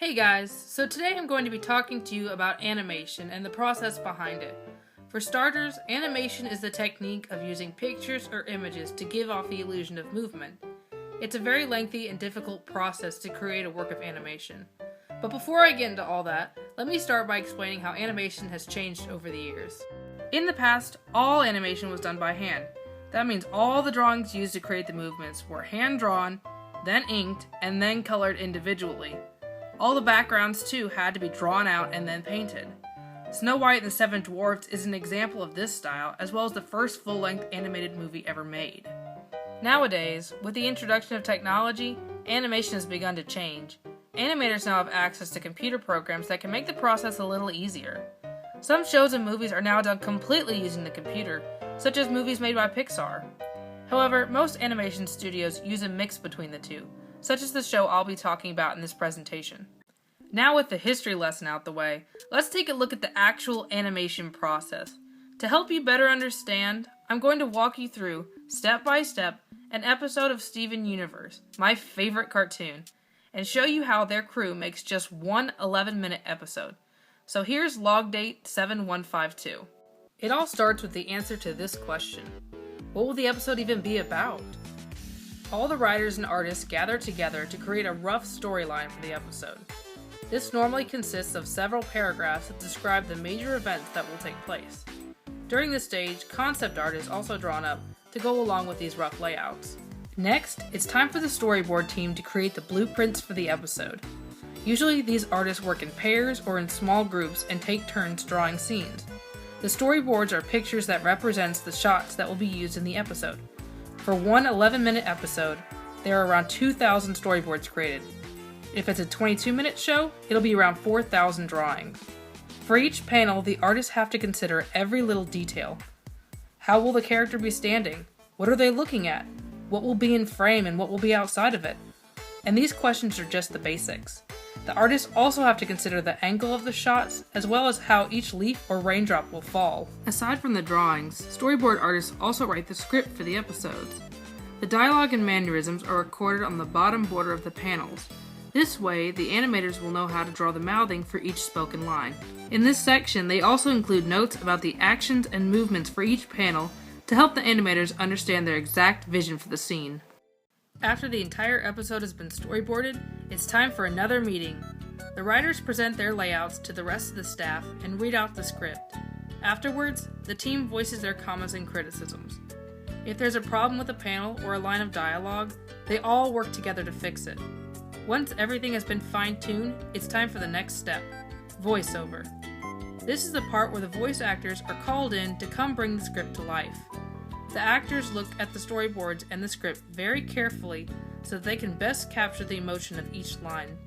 Hey guys, so today I'm going to be talking to you about animation and the process behind it. For starters, animation is the technique of using pictures or images to give off the illusion of movement. It's a very lengthy and difficult process to create a work of animation. But before I get into all that, let me start by explaining how animation has changed over the years. In the past, all animation was done by hand. That means all the drawings used to create the movements were hand-drawn, then inked, and then colored individually. All the backgrounds, too, had to be drawn out and then painted. Snow White and the Seven Dwarfs is an example of this style, as well as the first full-length animated movie ever made. Nowadays, with the introduction of technology, animation has begun to change. Animators now have access to computer programs that can make the process a little easier. Some shows and movies are now done completely using the computer, such as movies made by Pixar. However, most animation studios use a mix between the two, such as the show I'll be talking about in this presentation. Now with the history lesson out the way, let's take a look at the actual animation process. To help you better understand, I'm going to walk you through, step by step, an episode of Steven Universe, my favorite cartoon, and show you how their crew makes just one 11-minute episode. So here's log date 7152. It all starts with the answer to this question. What will the episode even be about? All the writers and artists gather together to create a rough storyline for the episode. This normally consists of several paragraphs that describe the major events that will take place. During this stage, concept art is also drawn up to go along with these rough layouts. Next, it's time for the storyboard team to create the blueprints for the episode. Usually, these artists work in pairs or in small groups and take turns drawing scenes. The storyboards are pictures that represents the shots that will be used in the episode. For one 11-minute episode, there are around 2,000 storyboards created. If it's a 22-minute show, it'll be around 4,000 drawings. For each panel, the artists have to consider every little detail. How will the character be standing? What are they looking at? What will be in frame and what will be outside of it? And these questions are just the basics. The artists also have to consider the angle of the shots, as well as how each leaf or raindrop will fall. Aside from the drawings, storyboard artists also write the script for the episodes. The dialogue and mannerisms are recorded on the bottom border of the panels. This way, the animators will know how to draw the mouthing for each spoken line. In this section, they also include notes about the actions and movements for each panel to help the animators understand their exact vision for the scene. After the entire episode has been storyboarded, it's time for another meeting. The writers present their layouts to the rest of the staff and read out the script. Afterwards, the team voices their comments and criticisms. If there's a problem with a panel or a line of dialogue, they all work together to fix it. Once everything has been fine-tuned, it's time for the next step, voiceover. This is the part where the voice actors are called in to come bring the script to life. The actors look at the storyboards and the script very carefully so that they can best capture the emotion of each line.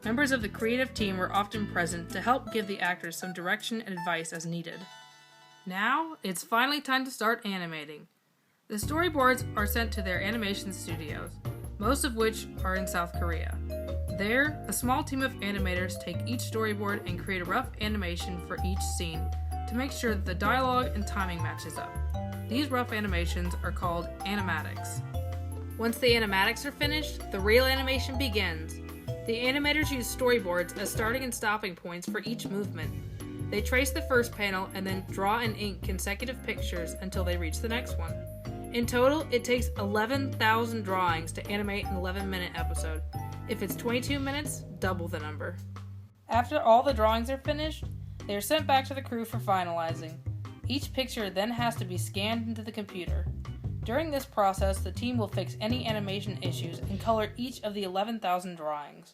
Members of the creative team are often present to help give the actors some direction and advice as needed. Now, it's finally time to start animating. The storyboards are sent to their animation studios, most of which are in South Korea. There, a small team of animators take each storyboard and create a rough animation for each scene to make sure that the dialogue and timing matches up. These rough animations are called animatics. Once the animatics are finished, the real animation begins. The animators use storyboards as starting and stopping points for each movement. They trace the first panel and then draw and ink consecutive pictures until they reach the next one. In total, it takes 11,000 drawings to animate an 11-minute episode. If it's 22 minutes, double the number. After all the drawings are finished, they are sent back to the crew for finalizing. Each picture then has to be scanned into the computer. During this process, the team will fix any animation issues and color each of the 11,000 drawings.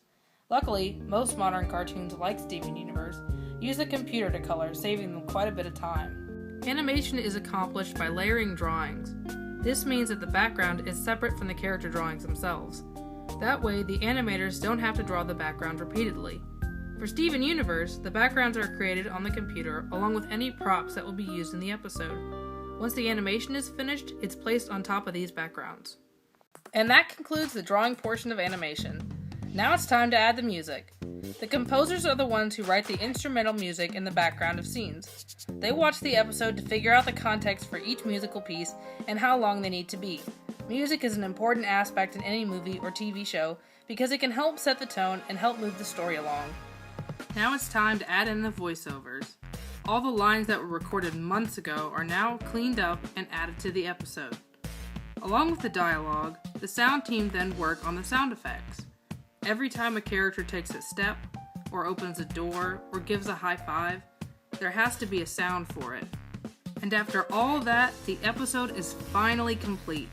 Luckily, most modern cartoons like Steven Universe use a computer to color, saving them quite a bit of time. Animation is accomplished by layering drawings. This means that the background is separate from the character drawings themselves. That way, the animators don't have to draw the background repeatedly. For Steven Universe, the backgrounds are created on the computer along with any props that will be used in the episode. Once the animation is finished, it's placed on top of these backgrounds. And that concludes the drawing portion of animation. Now it's time to add the music. The composers are the ones who write the instrumental music in the background of scenes. They watch the episode to figure out the context for each musical piece and how long they need to be. Music is an important aspect in any movie or TV show because it can help set the tone and help move the story along. Now it's time to add in the voiceovers. All the lines that were recorded months ago are now cleaned up and added to the episode. Along with the dialogue, the sound team then work on the sound effects. Every time a character takes a step, or opens a door, or gives a high five, there has to be a sound for it. And after all that, the episode is finally complete.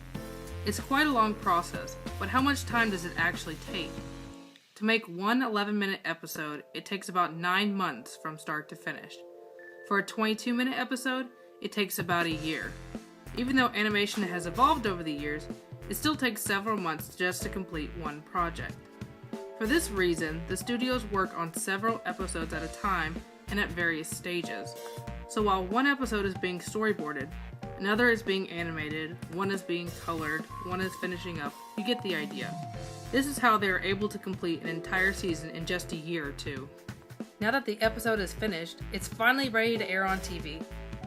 It's quite a long process, but how much time does it actually take? To make one 11-minute episode, it takes about 9 months from start to finish. For a 22-minute episode, it takes about a year. Even though animation has evolved over the years, it still takes several months just to complete one project. For this reason, the studios work on several episodes at a time and at various stages. So while one episode is being storyboarded, another is being animated, one is being colored, one is finishing up, you get the idea. This is how they are able to complete an entire season in just a year or two. Now that the episode is finished, it's finally ready to air on TV.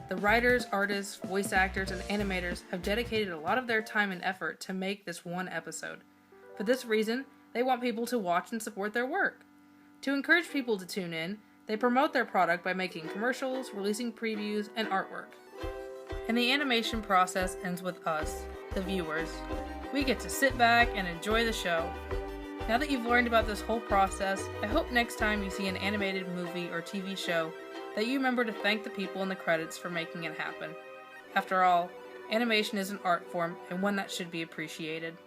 The writers, artists, voice actors, and animators have dedicated a lot of their time and effort to make this one episode. For this reason, they want people to watch and support their work. To encourage people to tune in, they promote their product by making commercials, releasing previews, and artwork. And the animation process ends with us, the viewers. We get to sit back and enjoy the show. Now that you've learned about this whole process, I hope next time you see an animated movie or TV show that you remember to thank the people in the credits for making it happen. After all, animation is an art form and one that should be appreciated.